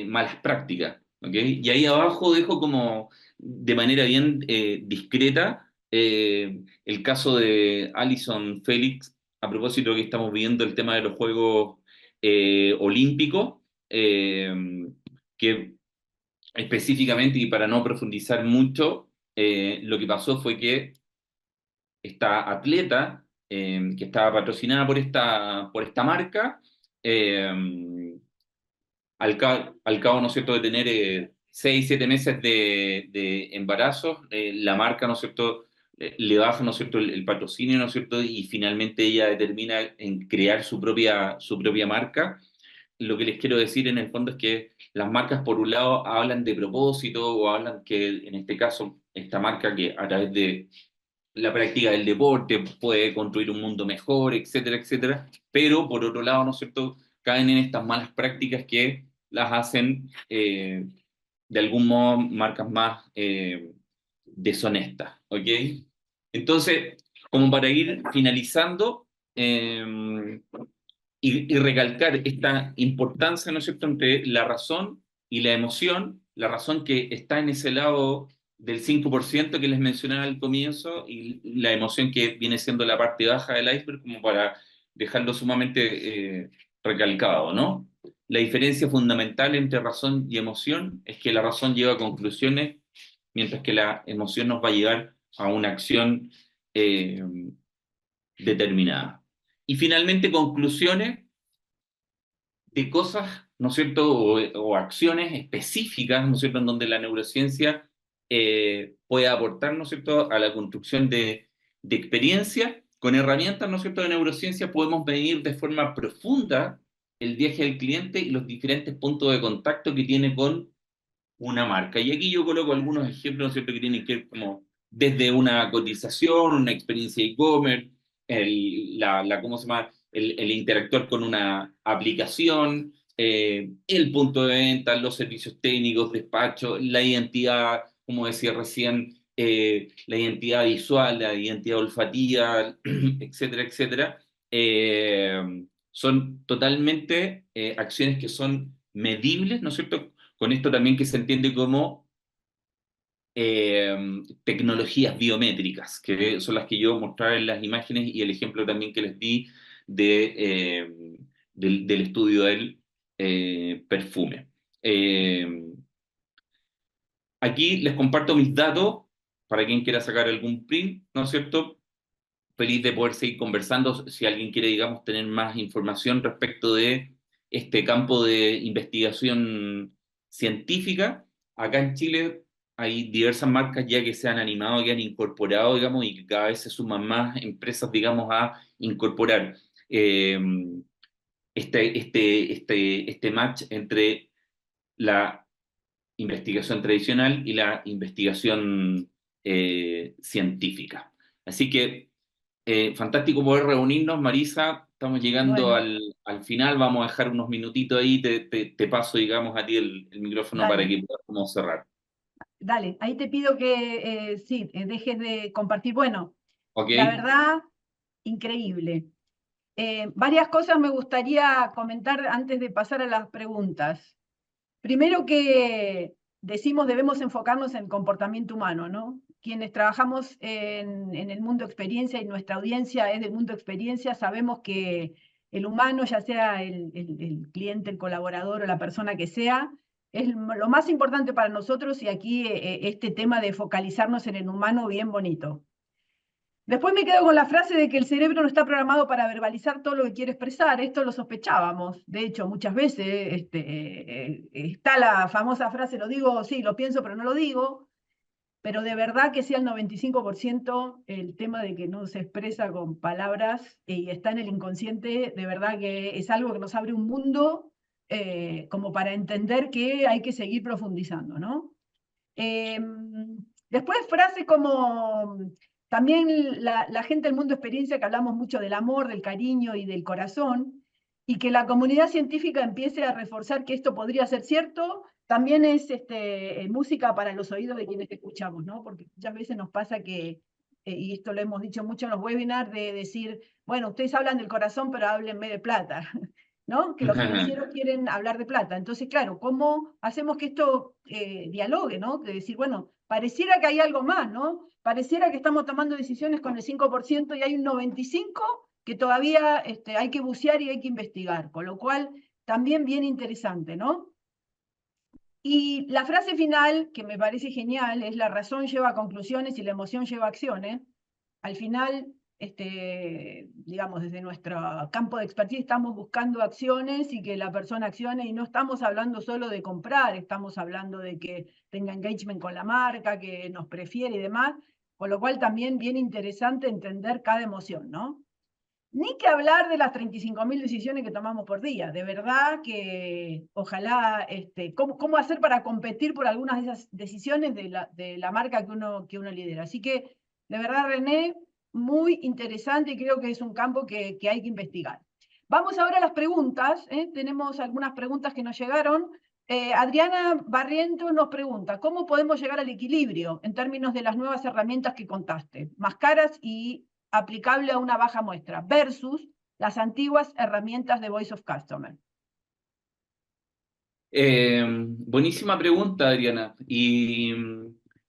malas prácticas, ¿ok? Y ahí abajo dejo como de manera bien discreta el caso de Allyson Felix, a propósito que estamos viendo el tema de los Juegos Olímpicos, que específicamente, y para no profundizar mucho, lo que pasó fue que esta atleta, que estaba patrocinada por esta marca, eh, al cabo, ¿no es cierto?, de tener 6, 7 meses de embarazo, la marca, ¿no es cierto?, le baja, ¿no es cierto?, el patrocinio, ¿no es cierto?, y finalmente ella determina en crear su propia marca. Lo que les quiero decir en el fondo es que las marcas, por un lado, hablan de propósito o hablan que, en este caso, esta marca que a través de la práctica del deporte puede construir un mundo mejor, etcétera, etcétera, pero por otro lado, ¿no es cierto?, caen en estas malas prácticas que las hacen, de algún modo, marcas más deshonestas, ¿ok? Entonces, como para ir finalizando, y recalcar esta importancia, ¿no es cierto?, entre la razón y la emoción, la razón que está en ese lado del 5% que les mencionaba al comienzo, y la emoción que viene siendo la parte baja del iceberg, como para dejarlo sumamente recalcado, ¿no? La diferencia fundamental entre razón y emoción es que la razón lleva a conclusiones, mientras que la emoción nos va a llevar a una acción eh, determinada. Y finalmente, conclusiones de cosas, ¿no es cierto?, o acciones específicas, ¿no es cierto?, en donde la neurociencia puede aportar, ¿no es cierto?, a la construcción de experiencia. Con herramientas, ¿no es cierto?, de neurociencia podemos medir de forma profunda el viaje del cliente y los diferentes puntos de contacto que tiene con una marca. Y aquí yo coloco algunos ejemplos, ¿no es cierto?, que tienen que ver como desde una cotización, una experiencia e-commerce, ¿cómo se llama?, el interactuar con una aplicación, el punto de venta, los servicios técnicos, despacho, la identidad, como decía recién, la identidad visual, la identidad olfativa, etcétera, etcétera. Son totalmente acciones que son medibles, ¿no es cierto?, con esto también que se entiende como tecnologías biométricas, que son las que yo mostraba en las imágenes y el ejemplo también que les di del estudio del perfume. Aquí les comparto mis datos para quien quiera sacar algún print, ¿no es cierto? Feliz de poder seguir conversando si alguien quiere, digamos, tener más información respecto de este campo de investigación científica. Acá en Chile hay diversas marcas ya que se han animado, que han incorporado, digamos, y que cada vez se suman más empresas, digamos, a incorporar eh, este match entre la investigación tradicional y la investigación científica. Así que fantástico poder reunirnos, Marisa. Estamos llegando Bueno, al final. Vamos a dejar unos minutitos ahí. Te paso, digamos, a ti el micrófono para dale, que podamos cerrar. dale. Ahí te pido que sí, dejes de compartir. Bueno, ¿Ok? la verdad, increíble. Varias cosas me gustaría comentar antes de pasar a las preguntas. Primero que decimos debemos enfocarnos en el comportamiento humano, ¿no? Quienes trabajamos en el mundo experiencia y nuestra audiencia es del mundo experiencia, sabemos que el humano, ya sea el cliente, el colaborador o la persona que sea, es lo más importante para nosotros y aquí este tema de focalizarnos en el humano bien bonito. Después me quedo con la frase de que el cerebro no está programado para verbalizar todo lo que quiere expresar. Esto lo sospechábamos. De hecho, muchas veces está la famosa frase, lo digo, sí, lo pienso, pero no lo digo. Pero de verdad que sea el 95% el tema de que no se expresa con palabras y está en el inconsciente, de verdad que es algo que nos abre un mundo como para entender que hay que seguir profundizando, ¿no? Eh, Después frases como también la gente del mundo experiencia, que hablamos mucho del amor, del cariño y del corazón, y que la comunidad científica empiece a reforzar que esto podría ser cierto, también es música para los oídos de quienes escuchamos, ¿no? Porque muchas veces nos pasa que y esto lo hemos dicho mucho en los webinars, de decir, bueno, ustedes hablan del corazón, pero háblenme de plata, ¿no? Que los financieros quieren hablar de plata. Entonces, claro, ¿cómo hacemos que esto dialogue, ¿no? De decir, bueno, pareciera que hay algo más, ¿no? Pareciera que estamos tomando decisiones con el 5% y hay un 95% que todavía hay que bucear y hay que investigar, con lo cual también bien interesante, ¿no? Y la frase final, que me parece genial, es: la razón lleva a conclusiones y la emoción lleva a acciones. Al final, digamos, desde nuestro campo de expertise estamos buscando acciones y que la persona accione, y no estamos hablando solo de comprar, estamos hablando de que tenga engagement con la marca, que nos prefiere y demás, con lo cual también bien interesante entender cada emoción, ¿no? Ni que hablar de las 35.000 decisiones que tomamos por día. De verdad que ojalá, ¿cómo hacer para competir por algunas de esas decisiones de la marca que uno lidera? Así que, de verdad, René, muy interesante, y creo que es un campo que hay que investigar. Vamos ahora a las preguntas. Tenemos algunas preguntas que nos llegaron. Adriana Barriento nos pregunta: ¿cómo podemos llegar al equilibrio en términos de las nuevas herramientas que contaste, más caras y aplicable a una baja muestra, versus las antiguas herramientas de Voice of Customer? Buenísima pregunta, Adriana. Y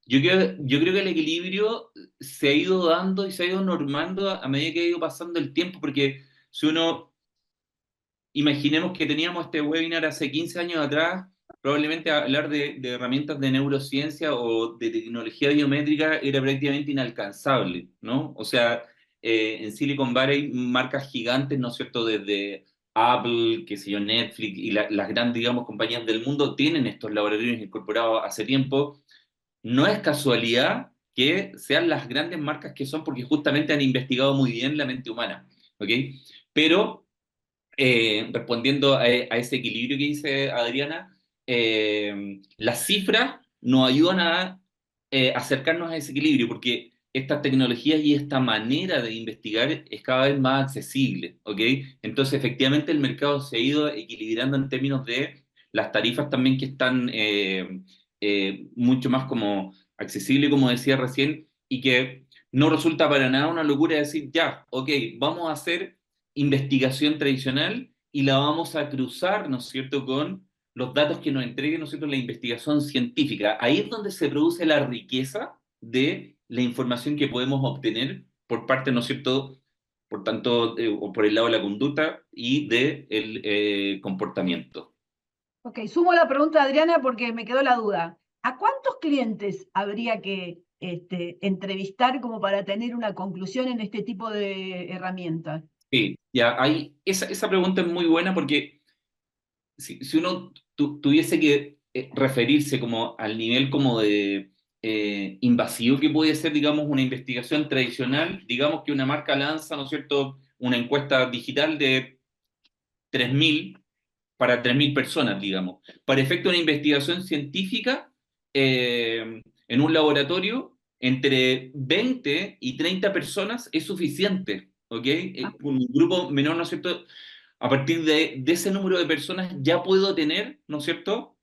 yo creo que el equilibrio se ha ido dando y se ha ido normando a medida que ha ido pasando el tiempo, porque si uno, imaginemos que teníamos este webinar hace 15 años atrás, probablemente hablar de herramientas de neurociencia o de tecnología biométrica era prácticamente inalcanzable, ¿no? O sea, en Silicon Valley, marcas gigantes, ¿no es cierto?, desde Apple, qué sé yo, Netflix y las grandes, digamos, compañías del mundo tienen estos laboratorios incorporados hace tiempo. No es casualidad que sean las grandes marcas que son, porque justamente han investigado muy bien la mente humana, ¿ok? Pero respondiendo a ese equilibrio que dice Adriana, las cifras nos ayudan a acercarnos a ese equilibrio, porque estas tecnologías y esta manera de investigar es cada vez más accesible, ¿ok? Entonces, efectivamente, el mercado se ha ido equilibrando en términos de las tarifas también, que están mucho más como accesibles, como decía recién, y que no resulta para nada una locura decir, ya, ok, vamos a hacer investigación tradicional y la vamos a cruzar, ¿no es cierto?, con los datos que nos entregue, ¿no es cierto?, la investigación científica. Ahí es donde se produce la riqueza de la información que podemos obtener por parte, ¿no es cierto?, por tanto, o por el lado de la conducta y del comportamiento. Ok, sumo la pregunta de Adriana porque me quedó la duda. ¿A cuántos clientes habría que entrevistar como para tener una conclusión en este tipo de herramientas? Sí, ya, esa pregunta es muy buena, porque si uno tuviese que referirse como al nivel como de invasivo que puede ser, digamos, una investigación tradicional, digamos que una marca lanza, ¿no es cierto?, una encuesta digital de 3.000 para 3.000 personas, digamos. Para efecto de una investigación científica, en un laboratorio, entre 20 y 30 personas es suficiente, ¿ok? Un grupo menor, ¿no es cierto? A partir de ese número de personas ya puedo tener, ¿no es cierto?,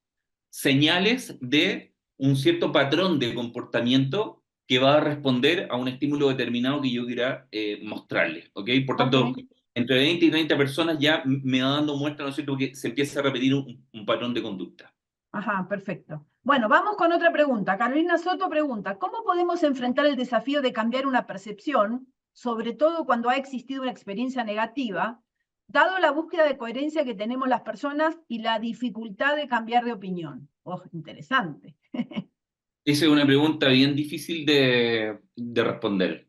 señales de un cierto patrón de comportamiento que va a responder a un estímulo determinado que yo quiera mostrarle, ¿ok? Por Ok. tanto, entre 20 y 30 personas ya me va dando muestra, ¿no es cierto?, que se empieza a repetir un patrón de conducta. Ajá, perfecto. Bueno, vamos con otra pregunta. Carolina Soto pregunta: ¿cómo podemos enfrentar el desafío de cambiar una percepción, sobre todo cuando ha existido una experiencia negativa, dado la búsqueda de coherencia que tenemos las personas y la dificultad de cambiar de opinión? Oh, interesante. Esa es una pregunta bien difícil de responder.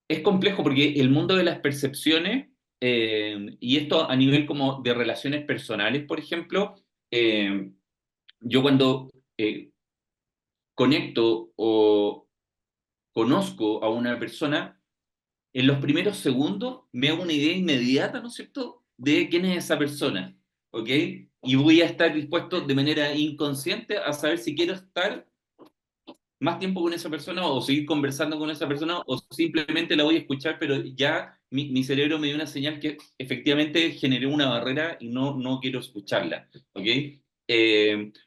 Es complejo porque el mundo de las percepciones, y esto a nivel como de relaciones personales, por ejemplo, yo cuando conecto o conozco a una persona, en los primeros segundos me hago una idea inmediata, ¿no es cierto?, de quién es esa persona, ¿ok? Y voy a estar dispuesto de manera inconsciente a saber si quiero estar más tiempo con esa persona o seguir conversando con esa persona, o simplemente la voy a escuchar, pero ya mi cerebro me dio una señal que efectivamente generó una barrera y no quiero escucharla, ¿ok?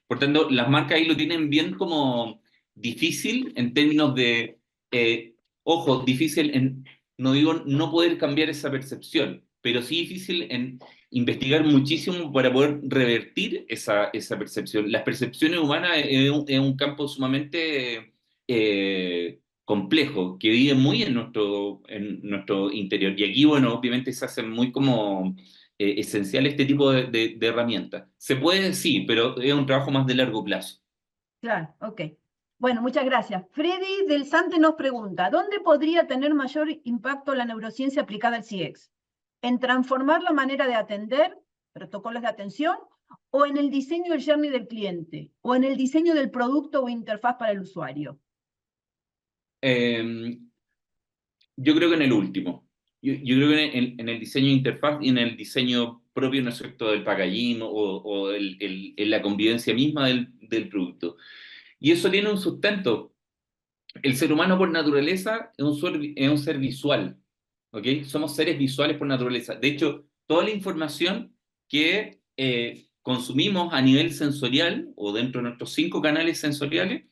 Por tanto, las marcas ahí lo tienen bien como difícil en términos de, ojo, difícil en, no digo no poder cambiar esa percepción, pero sí difícil en investigar muchísimo para poder revertir esa percepción. Las percepciones humanas es un campo sumamente complejo, que vive muy en nuestro interior. Y aquí, bueno, obviamente se hace muy como esencial este tipo de herramientas. Se puede, sí, pero es un trabajo más de largo plazo. Claro, ok. Bueno, muchas gracias. Freddy del Sante nos pregunta, ¿dónde podría tener mayor impacto la neurociencia aplicada al CX? ¿En transformar la manera de atender, protocolos de atención, o en el diseño del journey del cliente, o en el diseño del producto o interfaz para el usuario? Eh, yo creo que en el último. Yo creo que en el diseño de interfaz y en el diseño propio, ¿no es cierto?, del packaging o en la convivencia misma del producto. Y eso tiene un sustento. El ser humano por naturaleza es un ser visual, ¿ok? Somos seres visuales por naturaleza. De hecho, toda la información que consumimos a nivel sensorial o dentro de nuestros 5 canales sensoriales,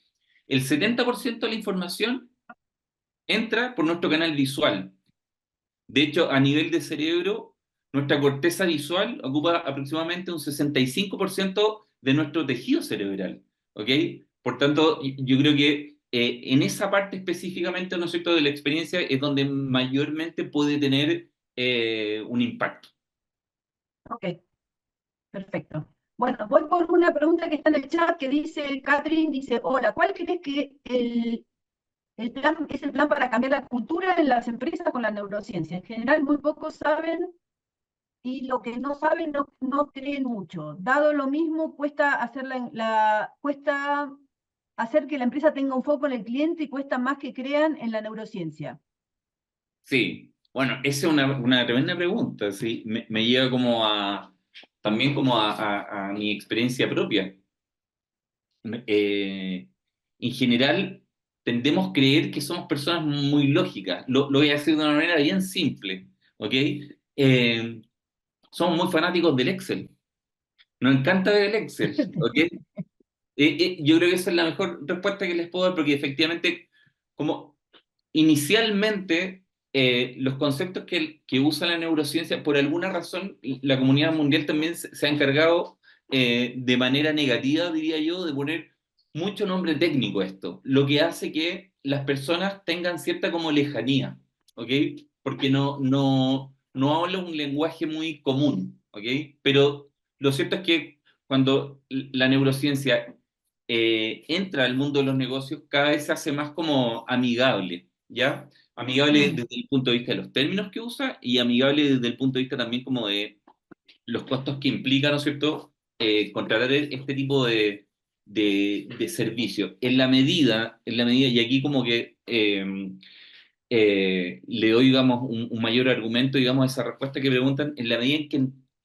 el 70% de la información entra por nuestro canal visual. De hecho, a nivel de cerebro, nuestra corteza visual ocupa aproximadamente un 65% de nuestro tejido cerebral, ¿ok? Por tanto, yo creo que en esa parte específicamente, ¿no es cierto?, de la experiencia es donde mayormente puede tener un impacto. Ok, perfecto. Bueno, voy por una pregunta que está en el chat que dice, Catherine dice, hola, ¿cuál crees que el plan es el plan para cambiar la cultura en las empresas con la neurociencia? En general, muy pocos saben y lo que no saben no creen mucho. Dado lo mismo, cuesta cuesta hacer que la empresa tenga un foco en el cliente y cuesta más que crean en la neurociencia. Sí, bueno, esa es una tremenda pregunta, ¿sí? Me lleva como también como a mi experiencia propia. eh, en general tendemos a creer que somos personas muy lógicas. Lo voy a decir de una manera bien simple, ¿ok? Somos muy fanáticos del Excel. Nos encanta ver el Excel, ¿ok? Yo creo que esa es la mejor respuesta que les puedo dar porque efectivamente, como inicialmente los conceptos que usa la neurociencia, por alguna razón, la comunidad mundial también se ha encargado de manera negativa, diría yo, de poner mucho nombre técnico a esto, lo que hace que las personas tengan cierta como lejanía, ¿ok? Porque no habla un lenguaje muy común, ¿ok? Pero lo cierto es que cuando la neurociencia entra al mundo de los negocios, cada vez se hace más como amigable, ¿ya? Amigable Mm, desde el punto de vista de los términos que usa y amigable desde el punto de vista también como de los costos que implica, ¿no es cierto?, contratar este tipo de servicio. En la medida, y aquí como que le doy, digamos, un mayor argumento, digamos, a esa respuesta que preguntan, en la medida en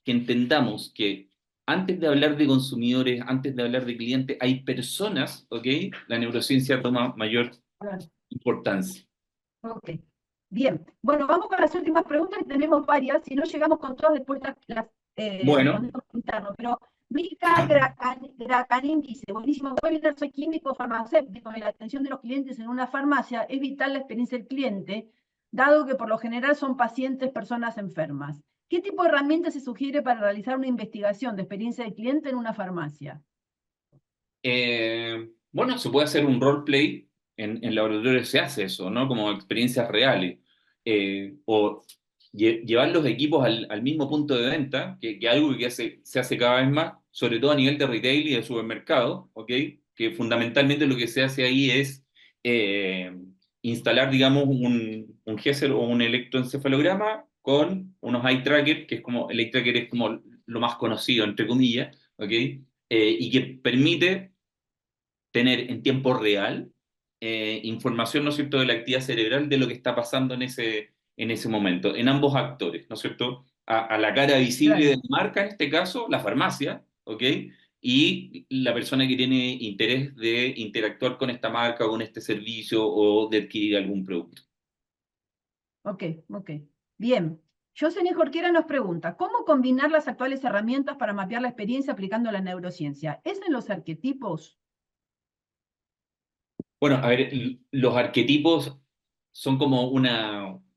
que entendamos que antes de hablar de consumidores, antes de hablar de clientes, hay personas, ¿ok? La neurociencia toma mayor claro. importancia. Ok. Bien. Bueno, vamos con las últimas preguntas, que tenemos varias. Si no llegamos con todas, después las Bueno, respondemos interno. Pero Mika Grakanin dice, buenísimo webinar, soy químico farmacéutico y la atención de los clientes en una farmacia es vital la experiencia del cliente, dado que por lo general son pacientes, personas enfermas. ¿Qué tipo de herramientas se sugiere para realizar una investigación de experiencia del cliente en una farmacia? bueno, se puede hacer un roleplay, en laboratorio se hace eso, ¿no? Como experiencias reales. O llevar los equipos al mismo punto de venta, que algo que se hace cada vez más, sobre todo a nivel de retail y de supermercado, ¿ok? Que fundamentalmente lo que se hace ahí es eh, instalar, digamos, un GESEL o un electroencefalograma con unos eye tracker, que es como, el eye tracker es como lo más conocido, entre comillas, ¿ok? Y que permite tener en tiempo real información, ¿no es cierto?, de la actividad cerebral de lo que está pasando en ese momento, en ambos actores, ¿no es cierto? A la cara visible de Claro. la marca, en este caso, la farmacia, ¿ok? Y la persona que tiene interés de interactuar con esta marca o con este servicio o de adquirir algún producto. Ok, ok. Bien. Jocelyn Jorquera nos pregunta, ¿cómo combinar las actuales herramientas para mapear la experiencia aplicando la neurociencia? ¿Es en los arquetipos? Bueno, a ver, los arquetipos son como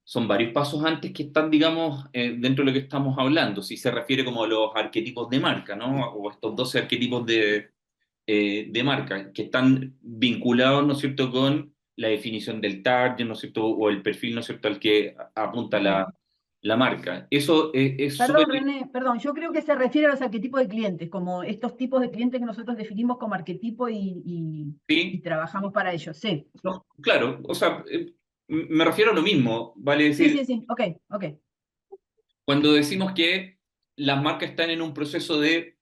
son varios pasos antes que están, digamos, dentro de lo que estamos hablando, si se refiere como a los arquetipos de marca, ¿no? O estos 12 arquetipos de marca, que están vinculados, ¿no es cierto?, con la definición del target, ¿no es cierto?, o el perfil, ¿no es cierto?, al que apunta Ok. la marca. Eso es súper... Perdón, René, perdón, yo creo que se refiere a los arquetipos de clientes, como estos tipos de clientes que nosotros definimos como arquetipo y Sí, trabajamos para ellos. Sí, no, claro, o sea, me refiero a lo mismo, vale sí, sí, decir, sí, ok, ok. cuando decimos que las marcas están en un proceso de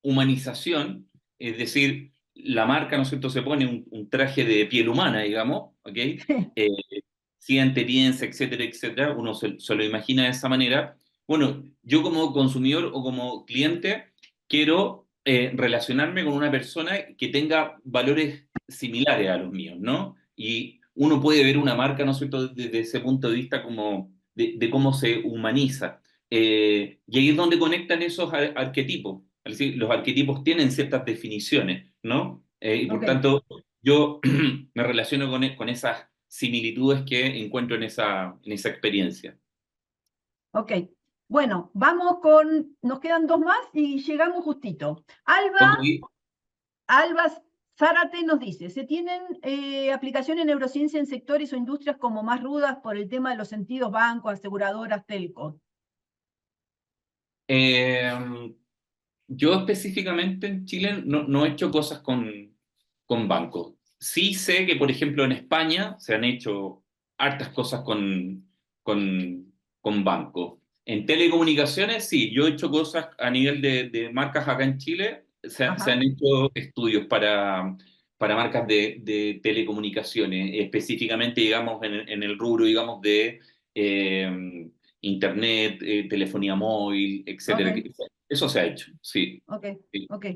humanización, es decir, la marca, ¿no es cierto?, se pone un traje de piel humana, digamos, ¿ok? Siente, piensa, etcétera, etcétera, uno se lo imagina de esa manera. Bueno, yo como consumidor o como cliente quiero relacionarme con una persona que tenga valores similares a los míos, ¿no? Y uno puede ver una marca, ¿no es cierto?, desde ese punto de vista como de cómo se humaniza. Y ahí es donde conectan esos arquetipos. Es decir, los arquetipos tienen ciertas definiciones, ¿no? Y por Ok, tanto, yo me relaciono con esas similitudes que encuentro en esa experiencia. ok. Bueno, vamos con, nos quedan dos más y llegamos justito. Ok. Alba Zárate nos dice, ¿se tienen aplicaciones en neurociencia en sectores o industrias como más rudas por el tema de los sentidos, bancos, aseguradoras, telcos? Eh, yo específicamente en Chile no he hecho cosas con bancos. Sí sé que, por ejemplo, en España se han hecho hartas cosas con bancos. En telecomunicaciones, sí, yo he hecho cosas a nivel de marcas acá en Chile. Se Ajá, han hecho estudios para marcas de telecomunicaciones, específicamente, digamos, en el rubro, digamos, de internet, telefonía móvil, etcétera. ok, Eso se ha hecho, sí. ok, Sí. ok,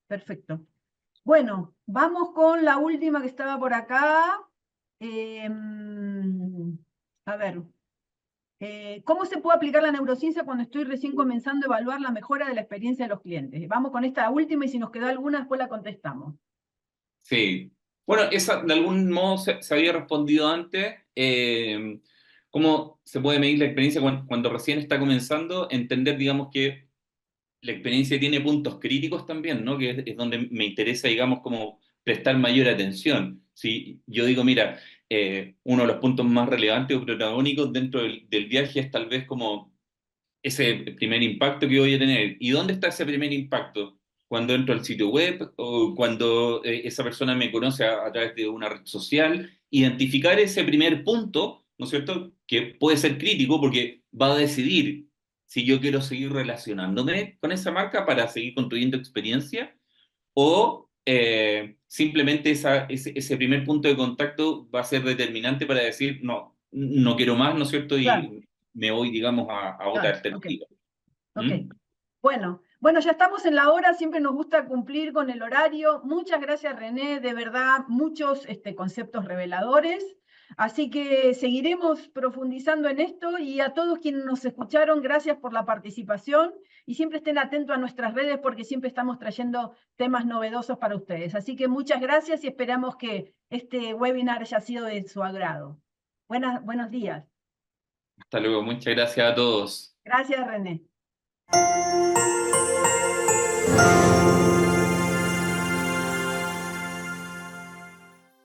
perfecto. Bueno, vamos con la última que estaba por acá. A ver, ¿cómo se puede aplicar la neurociencia cuando estoy recién comenzando a evaluar la mejora de la experiencia de los clientes? Vamos con esta última y si nos quedó alguna, después la contestamos. Sí. Bueno, esa de algún modo se había respondido antes. ¿Cómo se puede medir la experiencia cuando recién está comenzando? Entender, digamos, que la experiencia tiene puntos críticos también, ¿no? Que es donde me interesa, digamos, como prestar mayor atención. Si yo digo, mira, uno de los puntos más relevantes o protagónicos dentro del viaje es tal vez como ese primer impacto que voy a tener. ¿Y dónde está ese primer impacto? Cuando entro al sitio web o cuando esa persona me conoce a través de una red social. Identificar ese primer punto, ¿no es cierto? Que puede ser crítico porque va a decidir si yo quiero seguir relacionándome con esa marca para seguir construyendo experiencia o simplemente ese primer punto de contacto va a ser determinante para decir, no, no quiero más, ¿no es cierto? Claro, Y me voy, digamos, a otra claro, ok, alternativa. ok. ¿Mm? Bueno, ya estamos en la hora, siempre nos gusta cumplir con el horario. Muchas gracias, René, de verdad, muchos conceptos reveladores. Así que seguiremos profundizando en esto y a todos quienes nos escucharon, gracias por la participación y siempre estén atentos a nuestras redes porque siempre estamos trayendo temas novedosos para ustedes. Así que muchas gracias y esperamos que este webinar haya sido de su agrado. Buenos días. Hasta luego, muchas gracias a todos. Gracias, René.